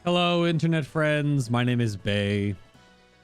Hello, internet friends. My name is Bay.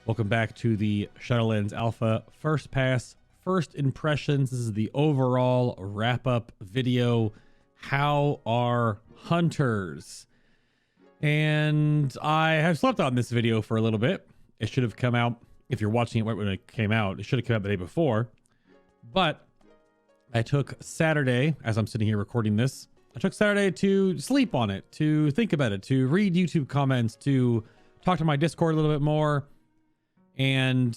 Welcome back to the Shadowlands Alpha First Pass, First Impressions. This is the overall wrap-up video. How are hunters? And I have slept on this video for a little bit. It should have come out, if you're watching it right when it came out, it should have come out the day before. But I took Saturday, as I'm sitting here recording this, I took Saturday to sleep on it, to think about it, to read YouTube comments, to talk to my Discord a little bit more, and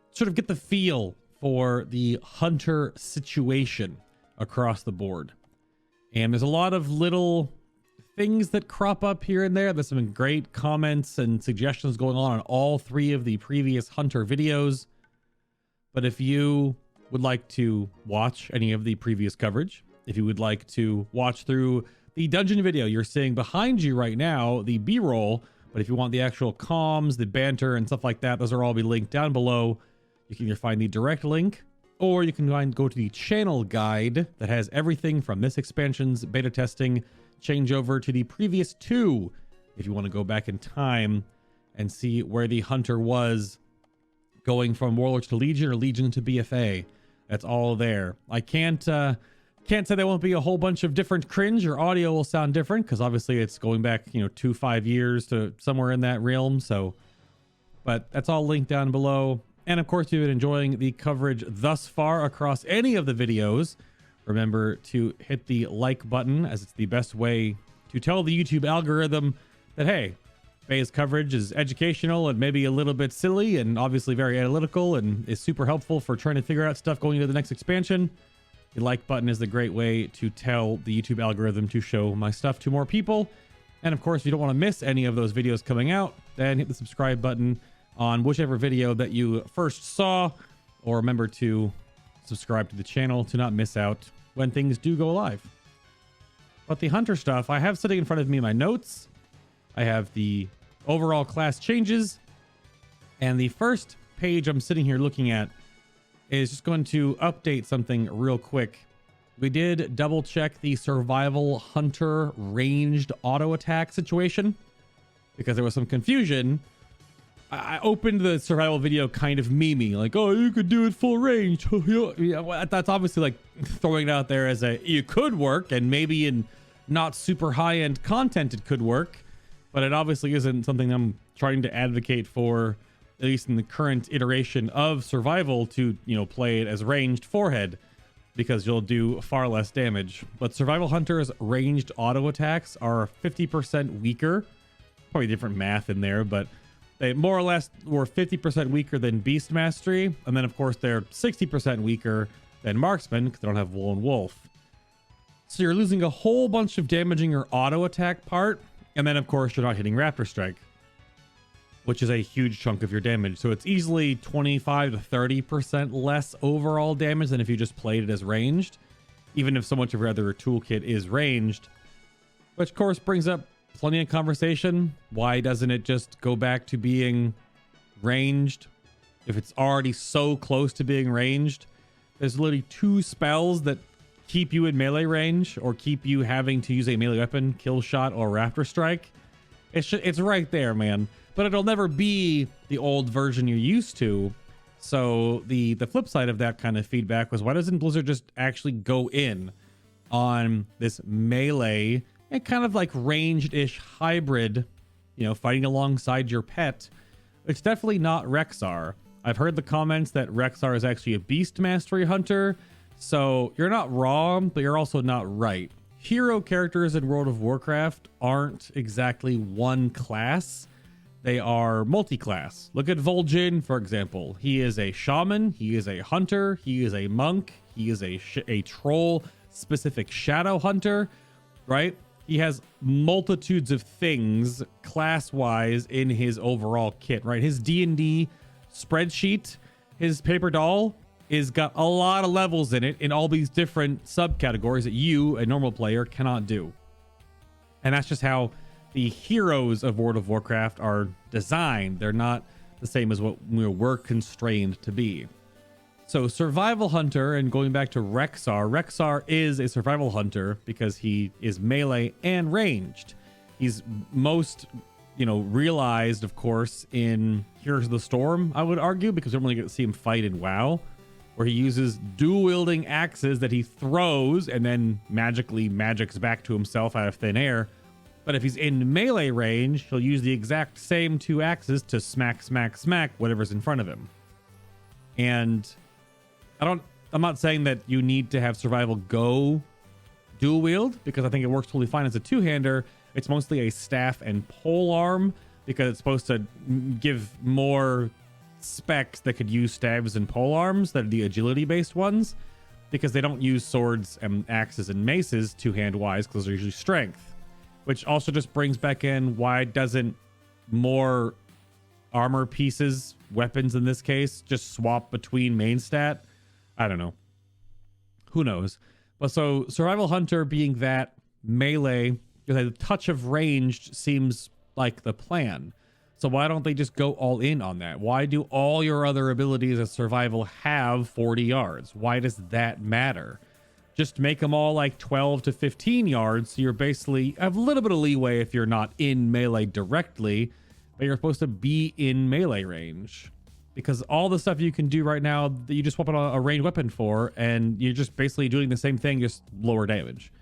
sort of get the feel for the hunter situation across the board. And there's a lot of little things that crop up here and there. There's some great comments and suggestions going on all three of the previous hunter videos. But if you would like to watch any of the previous coverage, if you would like to watch through the dungeon video you're seeing behind you right now, the B-roll, but if you want the actual comms, the banter and stuff like that, those are all be linked down below. You can either find the direct link, or you can go to the channel guide that has everything from this expansion's beta testing change over to the previous two, if you want to go back in time and see where the hunter was going from Warlords to Legion or Legion to BFA. That's all there. I can't say there won't be a whole bunch of different cringe. Your audio will sound different because obviously it's going back, 5 years to somewhere in that realm. So, but that's all linked down below. And of course, if you've been enjoying the coverage thus far across any of the videos, remember to hit the like button, as it's the best way to tell the YouTube algorithm that, hey, Bay's coverage is educational and maybe a little bit silly and obviously very analytical and is super helpful for trying to figure out stuff going into the next expansion. The like button is the great way to tell the YouTube algorithm to show my stuff to more people. And of course, if you don't want to miss any of those videos coming out, then hit the subscribe button on whichever video that you first saw, or remember to subscribe to the channel to not miss out when things do go live. But the hunter stuff, I have sitting in front of me my notes. I have the overall class changes, and the first page I'm sitting here looking at is just going to update something real quick. We did double check the survival hunter ranged auto attack situation because there was some confusion. I opened the survival video kind of memey, like, oh, you could do it full range. Yeah, well, that's obviously like throwing it out there as you could work, and maybe in not super high end content it could work, but it obviously isn't something I'm trying to advocate for, at least in the current iteration of survival, to play it as ranged forehead, because you'll do far less damage. But survival hunters ranged auto attacks are 50% weaker, probably different math in there, but they more or less were 50% weaker than beast mastery, and then of course they're 60% weaker than marksman because they don't have lone wolf. So you're losing a whole bunch of damage in your auto attack part, and then of course you're not hitting raptor strike, which is a huge chunk of your damage. So it's easily 25 to 30% less overall damage than if you just played it as ranged, even if so much of your other toolkit is ranged. Which of course brings up plenty of conversation. Why doesn't it just go back to being ranged if it's already so close to being ranged? There's literally two spells that keep you in melee range or keep you having to use a melee weapon, kill shot or raptor strike. It's right there, man. But it'll never be the old version you're used to. So the flip side of that kind of feedback was, why doesn't Blizzard just actually go in on this melee and kind of like ranged-ish hybrid, fighting alongside your pet? It's definitely not Rexxar. I've heard the comments that Rexxar is actually a beast mastery hunter. So you're not wrong, but you're also not right. Hero characters in World of Warcraft aren't exactly one class. They are multi-class. Look at Vol'jin, for example. He is a shaman, he is a hunter, he is a monk, he is a troll-specific shadow hunter, right? He has multitudes of things class-wise in his overall kit, right? His D&D spreadsheet, his paper doll, is got a lot of levels in it in all these different subcategories that you, a normal player, cannot do. And that's just how the heroes of World of Warcraft are designed. They're not the same as what we're constrained to be. So survival hunter, and going back to Rexxar is a survival hunter because he is melee and ranged. He's most, you know, realized, of course, in Heroes of the Storm, I would argue, because we don't really get to see him fight in WoW, where he uses dual-wielding axes that he throws and then magically magics back to himself out of thin air. But if he's in melee range, he'll use the exact same two axes to smack, smack, smack whatever's in front of him. And I'm not saying that you need to have survival go dual wield, because I think it works totally fine as a two-hander. It's mostly a staff and pole arm because it's supposed to give more specs that could use staves and pole arms that are the agility based ones, because they don't use swords and axes and maces two-hand wise, because those are usually strength. Which also just brings back in, why doesn't more armor pieces, weapons in this case, just swap between main stat? I don't know. Who knows? But so Survival Hunter being that melee with a touch of ranged seems like the plan. So why don't they just go all in on that? Why do all your other abilities as survival have 40 yards? Why does that matter? Just make them all like 12 to 15 yards. So you're basically have a little bit of leeway if you're not in melee directly, but you're supposed to be in melee range. Because all the stuff you can do right now that you just swap out a ranged weapon for, and you're just basically doing the same thing, just lower damage.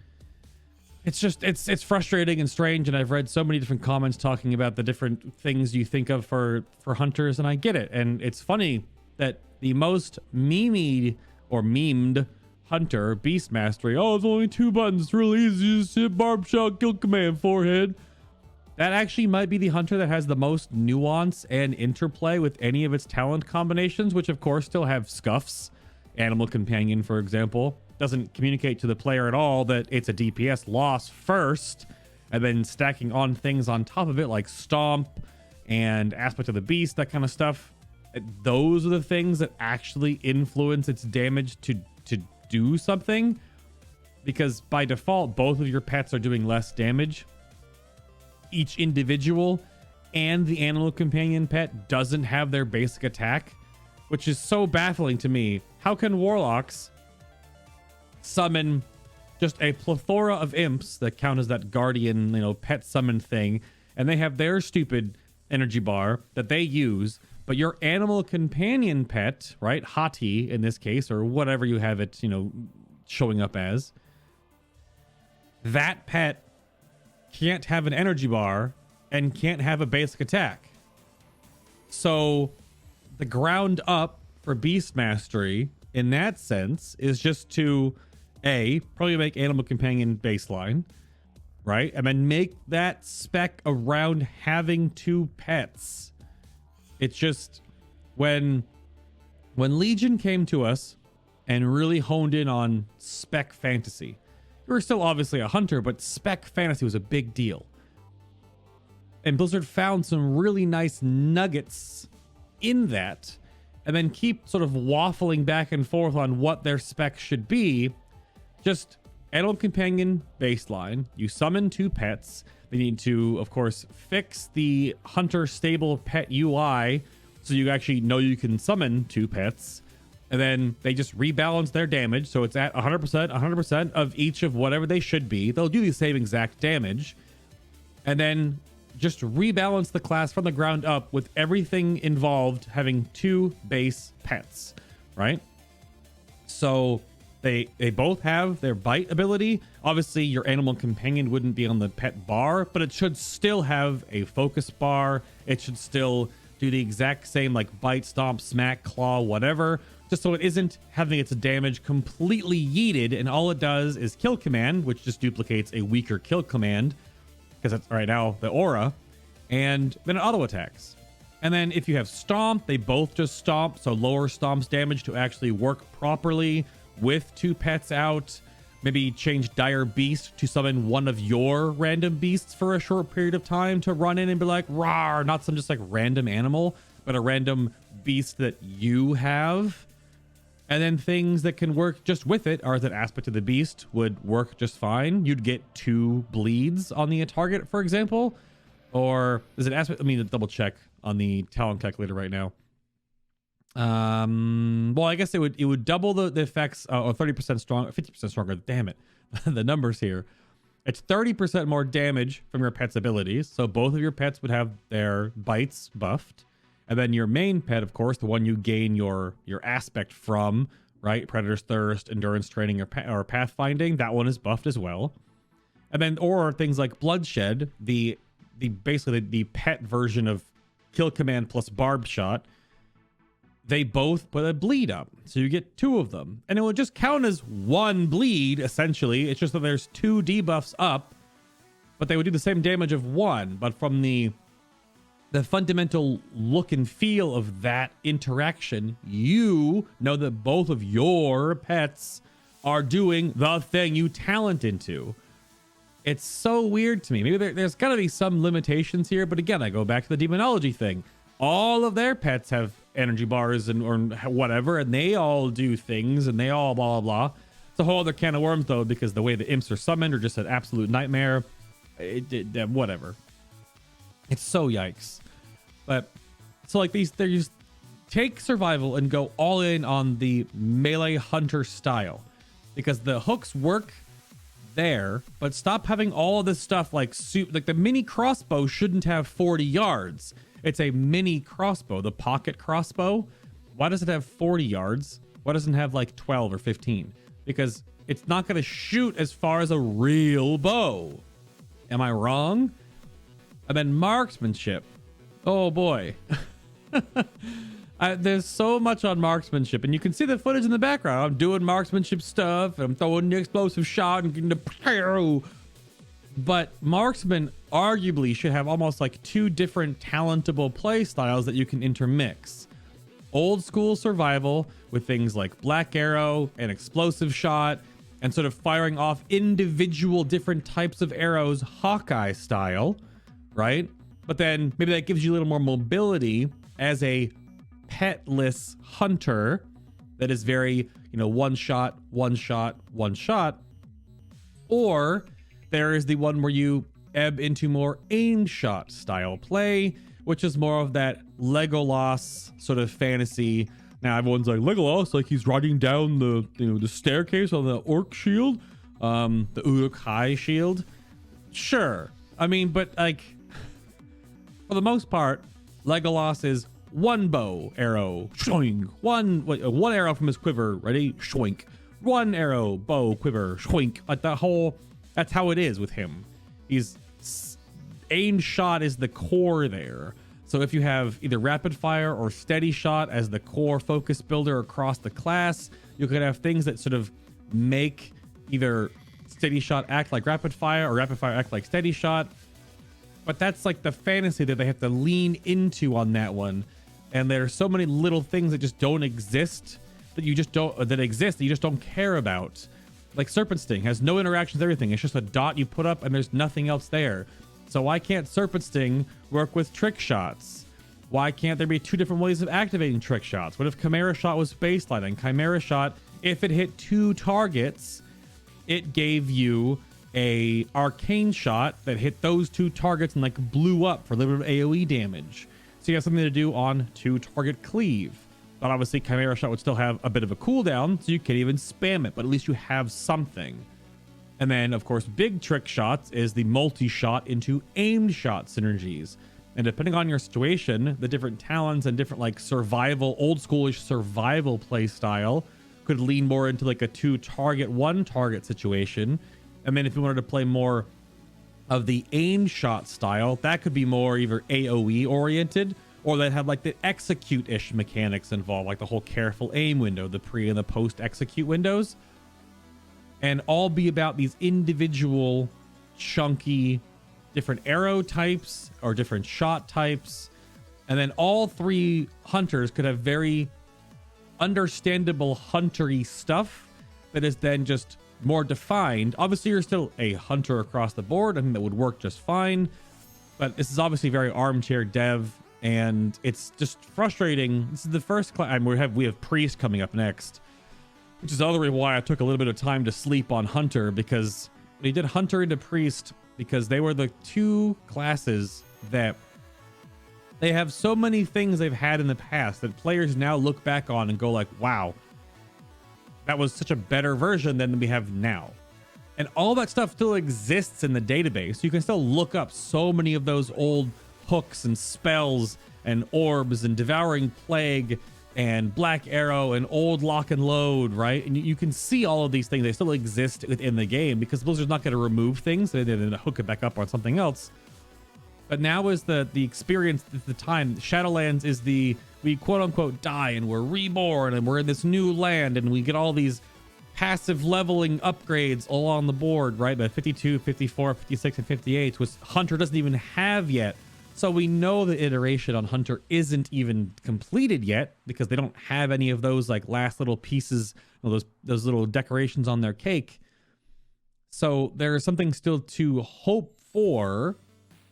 It's just, it's frustrating and strange, and I've read so many different comments talking about the different things you think of for hunters, and I get it. And it's funny that the most memed hunter, Beast Mastery, oh, it's only 2 buttons, it's really easy, just hit barb shot, kill command, forehead. That actually might be the hunter that has the most nuance and interplay with any of its talent combinations, which of course still have scuffs. Animal Companion, for example, doesn't communicate to the player at all that it's a DPS loss first, and then stacking on things on top of it like Stomp and Aspect of the Beast, that kind of stuff. Those are the things that actually influence its damage to do something, because by default, both of your pets are doing less damage. Each individual and the Animal Companion pet doesn't have their basic attack, which is so baffling to me. How can warlocks summon just a plethora of imps that count as that guardian, you know, pet summon thing, and they have their stupid energy bar that they use, but your Animal Companion pet, right, Hati in this case, or whatever you have it, you know, showing up as, that pet can't have an energy bar and can't have a basic attack. So the ground up for Beast Mastery in that sense is just to probably make Animal Companion baseline, right? And then make that spec around having 2 pets. It's just when Legion came to us and really honed in on spec fantasy, you were still obviously a hunter, but spec fantasy was a big deal. And Blizzard found some really nice nuggets in that, and then keep sort of waffling back and forth on what their spec should be. Just Animal Companion baseline. You summon 2 pets. They need to, of course, fix the hunter stable pet UI so you actually know you can summon 2 pets. And then they just rebalance their damage, so it's at 100% of each of whatever they should be. They'll do the same exact damage. And then just rebalance the class from the ground up with everything involved having 2 base pets, right? So they both have their bite ability. Obviously, your Animal Companion wouldn't be on the pet bar, but it should still have a focus bar. It should still do the exact same, like bite, stomp, smack, claw, whatever, just so it isn't having its damage completely yeeted, and all it does is kill command, which just duplicates a weaker kill command, because that's right now the aura, and then it auto attacks. And then if you have stomp, they both just stomp, so lower stomp's damage to actually work properly with 2 pets out. Maybe change Dire Beast to summon one of your random beasts for a short period of time to run in and be like, rawr, not some just like random animal, but a random beast that you have. And then things that can work just with it are that Aspect of the Beast would work just fine. You'd get 2 bleeds on the target, for example. Or is it Aspect? I mean, double check on the talent calculator right now. Well, I guess it would double the effects, or 30% strong, 50% stronger. Damn it, the numbers here. It's 30% more damage from your pet's abilities. So both of your pets would have their bites buffed. And then your main pet, of course, the one you gain your aspect from, right? Predator's Thirst, Endurance Training, or Pathfinding, that one is buffed as well. And then, or things like Bloodshed, the basically the pet version of Kill Command plus Barbed Shot, they both put a bleed up. So you get 2 of them. And it will just count as 1 bleed, essentially. It's just that there's 2 debuffs up, but they would do the same damage of 1. But from the fundamental look and feel of that interaction, you know that both of your pets are doing the thing you talent into. It's so weird to me. Maybe there's got to be some limitations here, but again, I go back to the demonology thing. All of their pets have energy bars and or whatever, and they all do things, and they all blah, blah, blah. It's a whole other can of worms, though, because the way the imps are summoned are just an absolute nightmare. Whatever. It's so yikes. But so like these, they just take survival and go all in on the melee hunter style, because the hooks work there, but stop having all of this stuff like the mini crossbow shouldn't have 40 yards. It's a mini crossbow, the pocket crossbow. Why does it have 40 yards? Why doesn't it have like 12 or 15? Because it's not going to shoot as far as a real bow. Am I wrong? And then marksmanship. Oh boy. There's so much on marksmanship, and you can see the footage in the background. I'm doing marksmanship stuff, and I'm throwing the explosive shot and getting the... But marksman arguably should have almost like 2 different talentable play styles that you can intermix. Old school survival with things like black arrow and explosive shot, and sort of firing off individual different types of arrows, Hawkeye style, right? But then maybe that gives you a little more mobility as a petless hunter that is very, one shot, one shot, one shot. Or there is the one where you ebb into more aim shot style play, which is more of that Legolas sort of fantasy. Now everyone's like, Legolas, like he's riding down the staircase on the orc shield, the Uruk-hai shield. Sure. I mean, but like, for the most part, Legolas is 1 bow arrow, shoink. One arrow from his quiver, ready, shoink. 1 arrow, bow, quiver, shoink. Like that's how it is with him. He's aim shot is the core there. So if you have either rapid fire or steady shot as the core focus builder across the class, you could have things that sort of make either steady shot act like rapid fire or rapid fire act like steady shot. But that's like the fantasy that they have to lean into on that one. And there are so many little things that just don't exist that you just don't care about. Like Serpent Sting has no interaction with everything. It's just a dot you put up and there's nothing else there. So why can't Serpent Sting work with trick shots? Why can't there be 2 different ways of activating trick shots? What if Chimera Shot was baseline, and Chimera Shot, if it hit 2 targets, it gave you a arcane shot that hit those 2 targets and like blew up for a little bit of AoE damage. So you have something to do on 2 target cleave. But obviously Chimera Shot would still have a bit of a cooldown, so you can't even spam it, but at least you have something. And then, of course, big trick shots is the multi-shot into aimed shot synergies. And depending on your situation, the different talents and different like survival, old schoolish survival play style could lean more into like a 2 target, 1 target situation. And then if you wanted to play more of the aim shot style, that could be more either AoE oriented, or that had like the execute-ish mechanics involved, like the whole careful aim window, the pre and the post execute windows. And all be about these individual chunky different arrow types or different shot types. And then all 3 hunters could have very understandable huntery stuff that is then just more defined. Obviously, you're still a hunter across the board. I think that would work just fine. But this is obviously very armchair dev, and it's just frustrating. This is the first class. We have Priest coming up next, which is the other reason why I took a little bit of time to sleep on Hunter, because we did Hunter into Priest because they were the 2 classes that they have so many things they've had in the past that players now look back on and go like, wow, that was such a better version than we have now. And all that stuff still exists in the database. You can still look up so many of those old hooks and spells and orbs and devouring plague and black arrow and old lock and load, right? And you can see all of these things. They still exist within the game because Blizzard's not going to remove things. They're going to hook it back up on something else. But now is the experience, the time. Shadowlands is we quote unquote die and we're reborn and we're in this new land and we get all these passive leveling upgrades all on the board, right? But 52, 54, 56, and 58, which Hunter doesn't even have yet. So we know the iteration on Hunter isn't even completed yet because they don't have any of those like last little pieces, those little decorations on their cake. So there's something still to hope for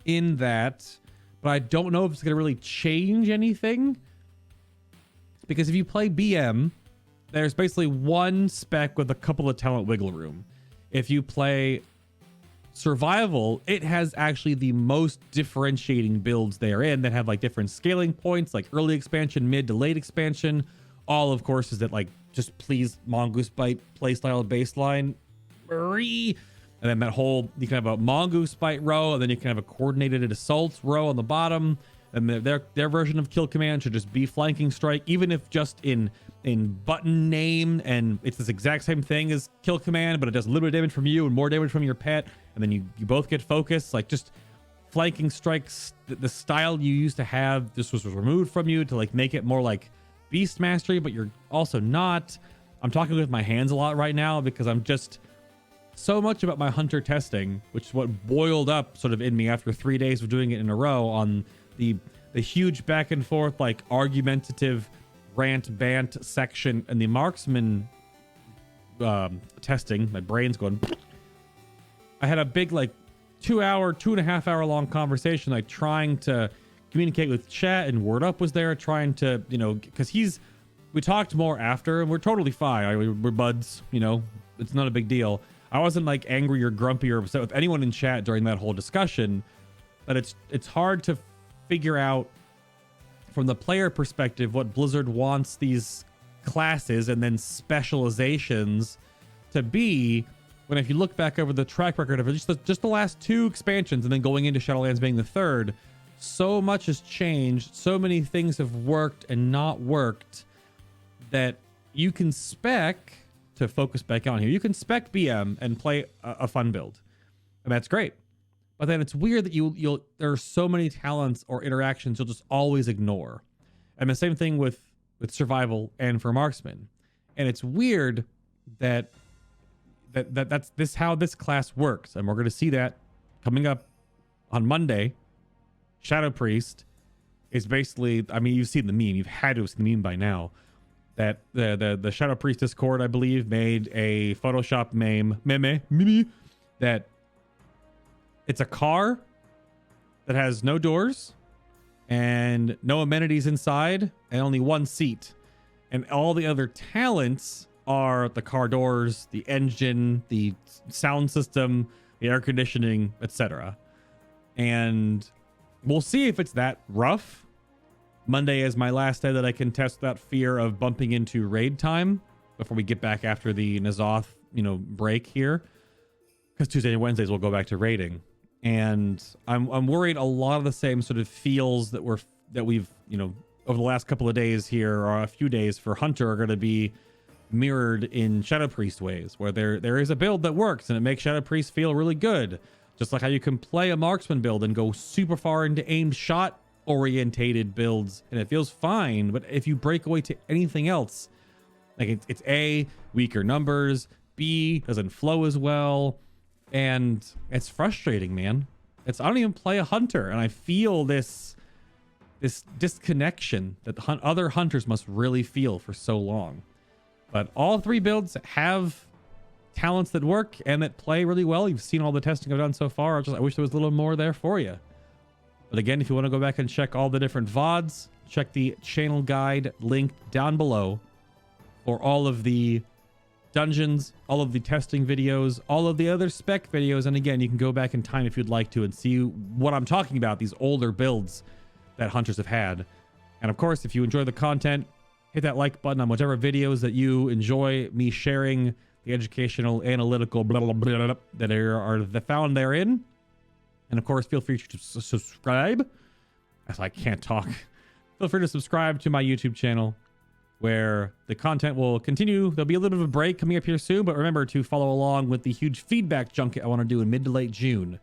in that, but I don't know if it's going to really change anything. Because if you play BM, there's basically one spec with a couple of talent wiggle room. If you play Survival, it has actually the most differentiating builds therein that have like different scaling points, like early expansion, mid to late expansion. All, of course, is that like just please Mongoose Bite playstyle baseline. And then that whole, you can have a Mongoose Bite row, and then you can have a coordinated assault row on the bottom. And their version of kill command should just be flanking strike, even if just in button name, and it's this exact same thing as kill command, but it does a little bit of damage from you and more damage from your pet, and then you both get focus. Like just flanking strikes, the style you used to have, this was removed from you to like make it more like beast mastery, but you're also not. I'm talking with my hands a lot right now because I'm just so much about my Hunter testing, which is what boiled up sort of in me after 3 days of doing it in a row on the huge back and forth, like argumentative rant bant section and the marksman testing. My brain's going. I had a big like 2.5 hour long conversation, like trying to communicate with chat, and Word Up was there trying to, because we talked more after and we're totally fine. We're buds, it's not a big deal. I wasn't like angry or grumpy or upset with anyone in chat during that whole discussion, but it's hard to figure out from the player perspective what Blizzard wants these classes and then specializations to be, when if you look back over the track record of just the last 2 expansions and then going into Shadowlands being the 3rd, so much has changed, so many things have worked and not worked, that you can spec, to focus back on here, you can spec BM and play a fun build, and that's great. But then it's weird that there are so many talents or interactions you'll just always ignore. And the same thing with Survival and for Marksman. And it's weird that's how this class works. And we're going to see that coming up on Monday. Shadow Priest is basically, I mean, you've seen the meme. You've had to have seen the meme by now. That the Shadow Priest Discord, I believe, made a Photoshop meme that it's a car that has no doors and no amenities inside and only one seat. And all the other talents are the car doors, the engine, the sound system, the air conditioning, etc. And we'll see if it's that rough. Monday is my last day that I can test that fear of bumping into raid time before we get back after the N'Zoth, break here. Because Tuesday and Wednesdays we'll go back to raiding. And I'm worried a lot of the same sort of feels that we've over the last couple of days here, or a few days for Hunter, are going to be mirrored in Shadow Priest ways, where there is a build that works and it makes Shadow Priest feel really good, just like how you can play a marksman build and go super far into aimed shot orientated builds and it feels fine. But if you break away to anything else, like it's A, weaker numbers, B, doesn't flow as well. And it's frustrating, man. I don't even play a hunter, and I feel this disconnection that the other hunters must really feel for so long. But all 3 builds have talents that work and that play really well. You've seen all the testing I've done so far. I wish there was a little more there for you. But again, if you want to go back and check all the different VODs, check the channel guide linked down below for all of the dungeons, all of the testing videos, all of the other spec videos. And again, you can go back in time if you'd like to and see what I'm talking about, these older builds that hunters have had. And of course, if you enjoy the content, hit that like button on whichever videos that you enjoy me sharing the educational, analytical, blah, blah, blah, blah, that are found therein. And of course, feel free to subscribe, as I can't talk. Feel free to subscribe to my YouTube channel, where the content will continue. There'll be a little bit of a break coming up here soon, but remember to follow along with the huge feedback junket I want to do in mid to late June,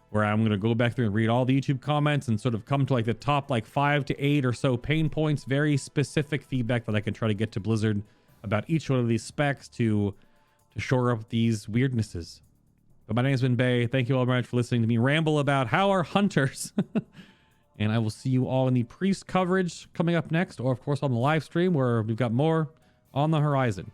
where I'm going to go back through and read all the YouTube comments and sort of come to like the top like 5 to 8 or so pain points, very specific feedback that I can try to get to Blizzard about each one of these specs to shore up these weirdnesses. But my name's been Bay. Thank you all very much for listening to me ramble about how our hunters. And I will see you all in the priest coverage coming up next, or of course on the live stream where we've got more on the horizon.